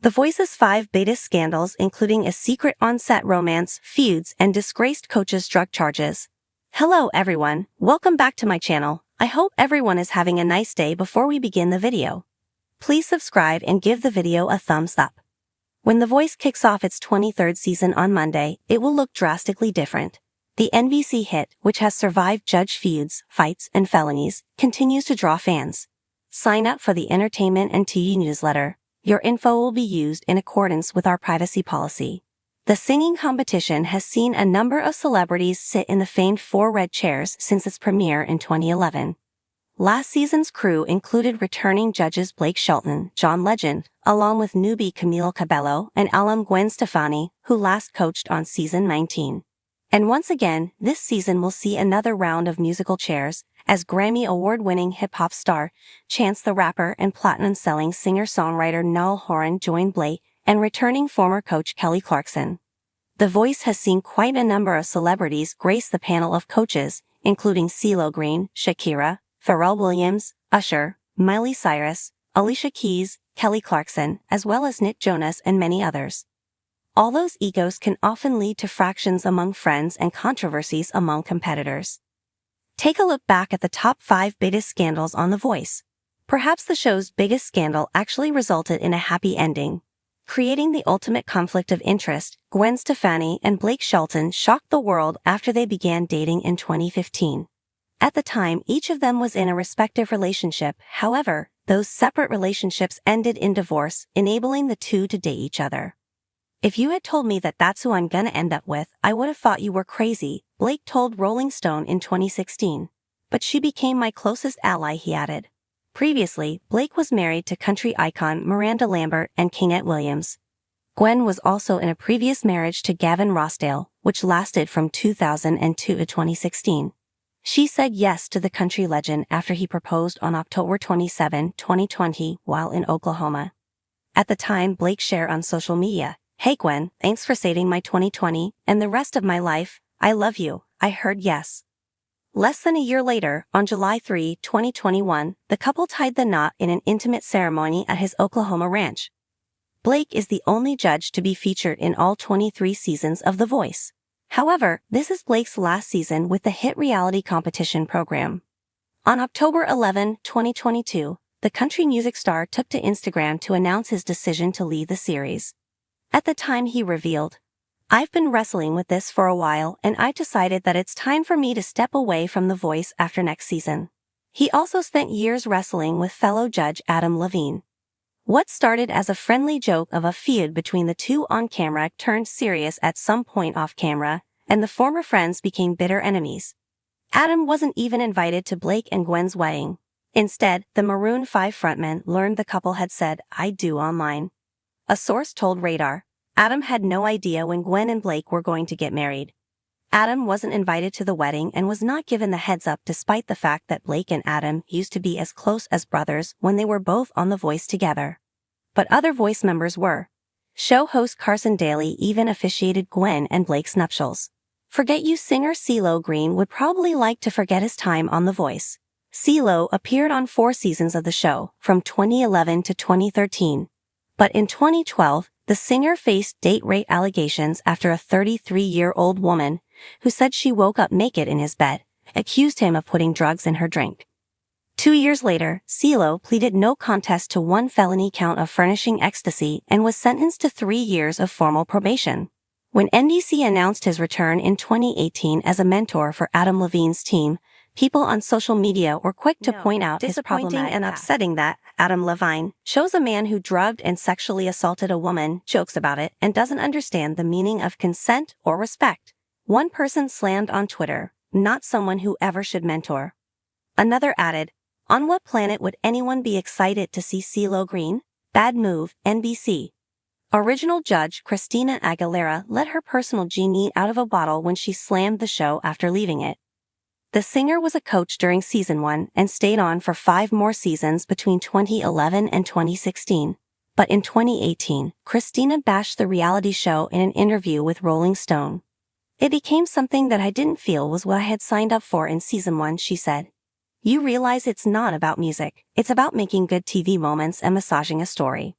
The Voice's 5 biggest scandals, including a secret on-set romance, feuds, and disgraced coaches' drug charges. Hello everyone, welcome back to my channel. I hope everyone is having a nice day. Before we begin the video, please subscribe and give the video a thumbs up. When The Voice kicks off its 23rd season on Monday, it will look drastically different. The NBC hit, which has survived judge feuds, fights, and felonies, continues to draw fans. Sign up for the Entertainment and TV newsletter. Your info will be used in accordance with our privacy policy. The singing competition has seen a number of celebrities sit in the famed 4 red chairs since its premiere in 2011. Last season's crew included returning judges Blake Shelton, John Legend, along with newbie Camila Cabello and alum Gwen Stefani, who last coached on season 19. And once again, this season will see another round of musical chairs, as Grammy award-winning hip-hop star Chance the Rapper and platinum-selling singer-songwriter Niall Horan join Blake and returning former coach Kelly Clarkson. The Voice has seen quite a number of celebrities grace the panel of coaches, including CeeLo Green, Shakira, Pharrell Williams, Usher, Miley Cyrus, Alicia Keys, Kelly Clarkson, as well as Nick Jonas and many others. All those egos can often lead to fractions among friends and controversies among competitors. Take a look back at the top 5 biggest scandals on The Voice. Perhaps the show's biggest scandal actually resulted in a happy ending. Creating the ultimate conflict of interest, Gwen Stefani and Blake Shelton shocked the world after they began dating in 2015. At the time, each of them was in a respective relationship. However, those separate relationships ended in divorce, enabling the two to date each other. If you had told me that that's who I'm gonna end up with, I would have thought you were crazy, Blake told Rolling Stone in 2016. But she became my closest ally, he added. Previously, Blake was married to country icon Miranda Lambert and Kingette Williams. Gwen was also in a previous marriage to Gavin Rossdale, which lasted from 2002 to 2016. She said yes to the country legend after he proposed on October 27, 2020, while in Oklahoma. At the time, Blake shared on social media, "Hey Gwen, thanks for saving my 2020 and the rest of my life. I love you. I heard yes." Less than a year later, on July 3, 2021, the couple tied the knot in an intimate ceremony at his Oklahoma ranch. Blake is the only judge to be featured in all 23 seasons of The Voice. However, this is Blake's last season with the hit reality competition program. On October 11, 2022, the country music star took to Instagram to announce his decision to leave the series. At the time he revealed, "I've been wrestling with this for a while and I decided that it's time for me to step away from The Voice after next season." He also spent years wrestling with fellow judge Adam Levine. What started as a friendly joke of a feud between the two on camera turned serious at some point off camera, and the former friends became bitter enemies. Adam wasn't even invited to Blake and Gwen's wedding. Instead, the Maroon 5 frontman learned the couple had said "I do" online. A source told Radar, Adam had no idea when Gwen and Blake were going to get married. Adam wasn't invited to the wedding and was not given the heads up despite the fact that Blake and Adam used to be as close as brothers when they were both on The Voice together. But other Voice members were. Show host Carson Daly even officiated Gwen and Blake's nuptials. Forget You singer CeeLo Green would probably like to forget his time on The Voice. CeeLo appeared on 4 seasons of the show, from 2011 to 2013. But in 2012, the singer faced date rape allegations after a 33-year-old woman, who said she woke up naked in his bed, accused him of putting drugs in her drink. 2 years later, CeeLo pleaded no contest to 1 felony count of furnishing ecstasy and was sentenced to 3 years of formal probation. When NBC announced his return in 2018 as a mentor for Adam Levine's team, people on social media were quick to point out his disappointing and upsetting that Adam Levine shows a man who drugged and sexually assaulted a woman, jokes about it, and doesn't understand the meaning of consent or respect. One person slammed on Twitter, "Not someone who ever should mentor." Another added, "On what planet would anyone be excited to see CeeLo Green? Bad move, NBC." Original judge Christina Aguilera let her personal genie out of a bottle when she slammed the show after leaving it. The singer was a coach during season 1 and stayed on for 5 more seasons between 2011 and 2016. But in 2018, Christina bashed the reality show in an interview with Rolling Stone. "It became something that I didn't feel was what I had signed up for in season 1, she said. "You realize it's not about music, it's about making good TV moments and massaging a story."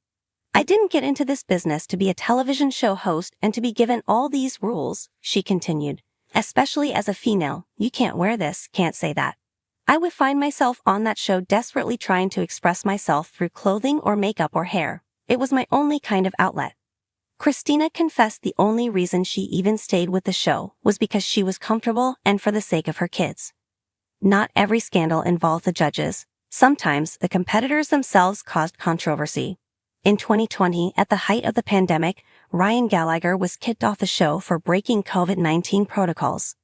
"I didn't get into this business to be a television show host and to be given all these rules," she continued. "Especially as a female, you can't wear this, can't say that. I would find myself on that show desperately trying to express myself through clothing or makeup or hair. It was my only kind of outlet." Christina confessed the only reason she even stayed with the show was because she was comfortable and for the sake of her kids. Not every scandal involved the judges. Sometimes the competitors themselves caused controversy. In 2020, at the height of the pandemic, Ryan Gallagher was kicked off the show for breaking COVID-19 protocols.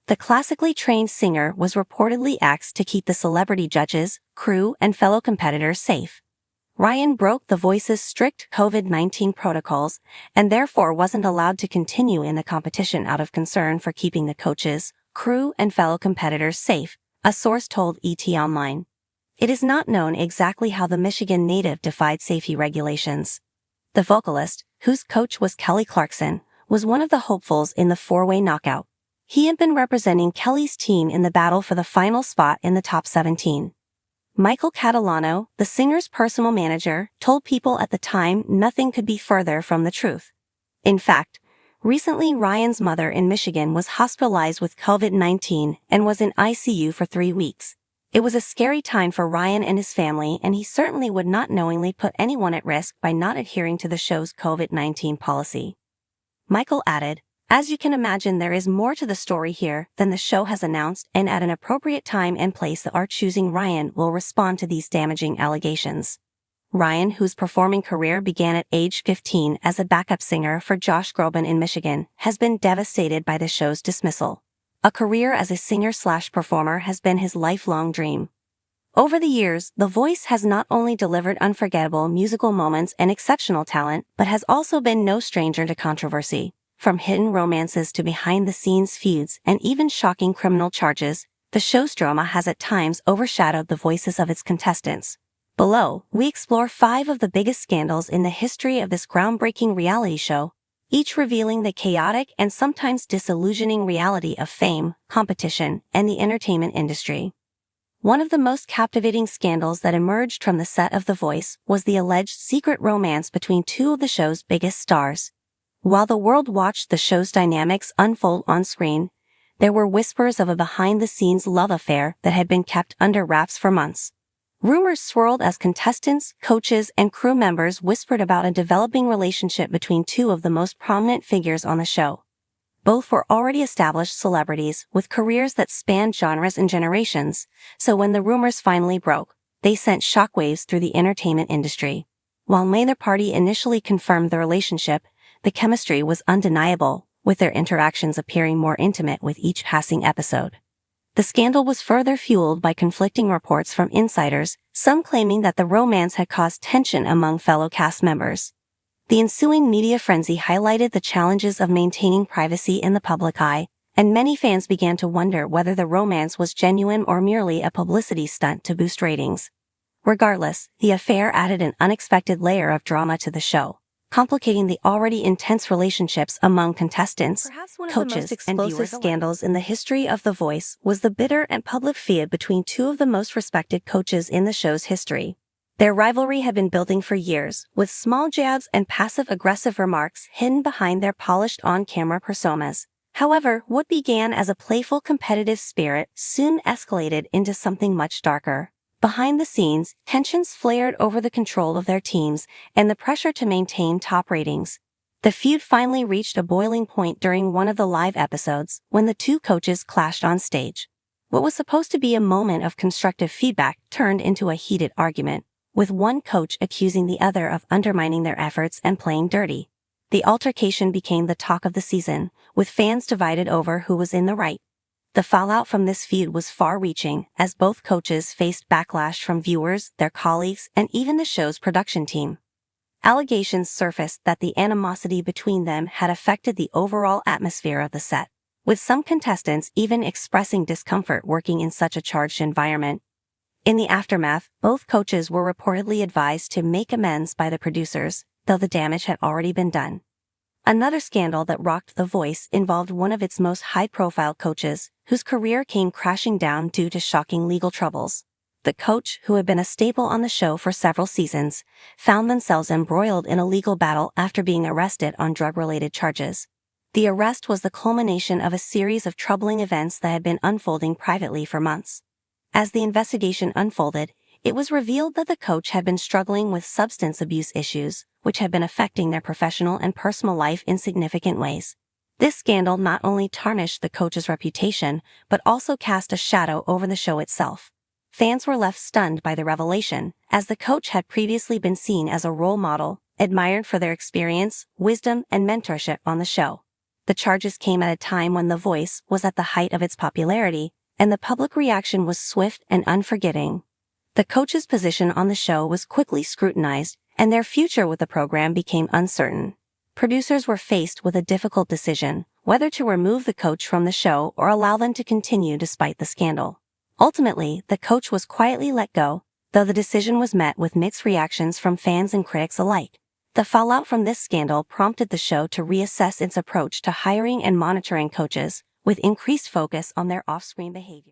The classically trained singer was reportedly asked to keep the celebrity judges, crew, and fellow competitors safe. Ryan broke The Voice's strict COVID-19 protocols and therefore wasn't allowed to continue in the competition out of concern for keeping the coaches, crew, and fellow competitors safe, a source told ET Online. It is not known exactly how the Michigan native defied safety regulations. The vocalist, whose coach was Kelly Clarkson, was one of the hopefuls in the four-way knockout. He had been representing Kelly's team in the battle for the final spot in the top 17. Michael Catalano, the singer's personal manager, told People at the time nothing could be further from the truth. In fact, recently Ryan's mother in Michigan was hospitalized with COVID-19 and was in ICU for 3 weeks. It was a scary time for Ryan and his family, and he certainly would not knowingly put anyone at risk by not adhering to the show's COVID-19 policy. Michael added, "As you can imagine, there is more to the story here than the show has announced, and at an appropriate time and place our choosing, Ryan will respond to these damaging allegations." Ryan, whose performing career began at age 15 as a backup singer for Josh Groban in Michigan, has been devastated by the show's dismissal. A career as a singer/performer has been his lifelong dream. Over the years, The Voice has not only delivered unforgettable musical moments and exceptional talent, but has also been no stranger to controversy. From hidden romances to behind-the-scenes feuds and even shocking criminal charges, the show's drama has at times overshadowed the voices of its contestants. Below, we explore 5 of the biggest scandals in the history of this groundbreaking reality show, each revealing the chaotic and sometimes disillusioning reality of fame, competition, and the entertainment industry. One of the most captivating scandals that emerged from the set of The Voice was the alleged secret romance between 2 of the show's biggest stars. While the world watched the show's dynamics unfold on screen, there were whispers of a behind-the-scenes love affair that had been kept under wraps for months. Rumors swirled as contestants, coaches, and crew members whispered about a developing relationship between 2 of the most prominent figures on the show. Both were already established celebrities with careers that spanned genres and generations, so when the rumors finally broke, they sent shockwaves through the entertainment industry. While neither party initially confirmed the relationship, the chemistry was undeniable, with their interactions appearing more intimate with each passing episode. The scandal was further fueled by conflicting reports from insiders, some claiming that the romance had caused tension among fellow cast members. The ensuing media frenzy highlighted the challenges of maintaining privacy in the public eye, and many fans began to wonder whether the romance was genuine or merely a publicity stunt to boost ratings. Regardless, the affair added an unexpected layer of drama to the show, complicating the already intense relationships among contestants, coaches, and viewers. Scandals in the history of The Voice was the bitter and public feud between 2 of the most respected coaches in the show's history. Their rivalry had been building for years, with small jabs and passive-aggressive remarks hidden behind their polished on-camera personas. However, what began as a playful competitive spirit soon escalated into something much darker. Behind the scenes, tensions flared over the control of their teams and the pressure to maintain top ratings. The feud finally reached a boiling point during one of the live episodes, when the 2 coaches clashed on stage. What was supposed to be a moment of constructive feedback turned into a heated argument, with one coach accusing the other of undermining their efforts and playing dirty. The altercation became the talk of the season, with fans divided over who was in the right. The fallout from this feud was far-reaching, as both coaches faced backlash from viewers, their colleagues, and even the show's production team. Allegations surfaced that the animosity between them had affected the overall atmosphere of the set, with some contestants even expressing discomfort working in such a charged environment. In the aftermath, both coaches were reportedly advised to make amends by the producers, though the damage had already been done. Another scandal that rocked The Voice involved one of its most high-profile coaches, whose career came crashing down due to shocking legal troubles. The coach, who had been a staple on the show for several seasons, found themselves embroiled in a legal battle after being arrested on drug-related charges. The arrest was the culmination of a series of troubling events that had been unfolding privately for months. As the investigation unfolded, it was revealed that the coach had been struggling with substance abuse issues, which had been affecting their professional and personal life in significant ways. This scandal not only tarnished the coach's reputation, but also cast a shadow over the show itself. Fans were left stunned by the revelation, as the coach had previously been seen as a role model, admired for their experience, wisdom, and mentorship on the show. The charges came at a time when The Voice was at the height of its popularity, and the public reaction was swift and unforgiving. The coach's position on the show was quickly scrutinized, and their future with the program became uncertain. Producers were faced with a difficult decision, whether to remove the coach from the show or allow them to continue despite the scandal. Ultimately, the coach was quietly let go, though the decision was met with mixed reactions from fans and critics alike. The fallout from this scandal prompted the show to reassess its approach to hiring and monitoring coaches, with increased focus on their off-screen behavior.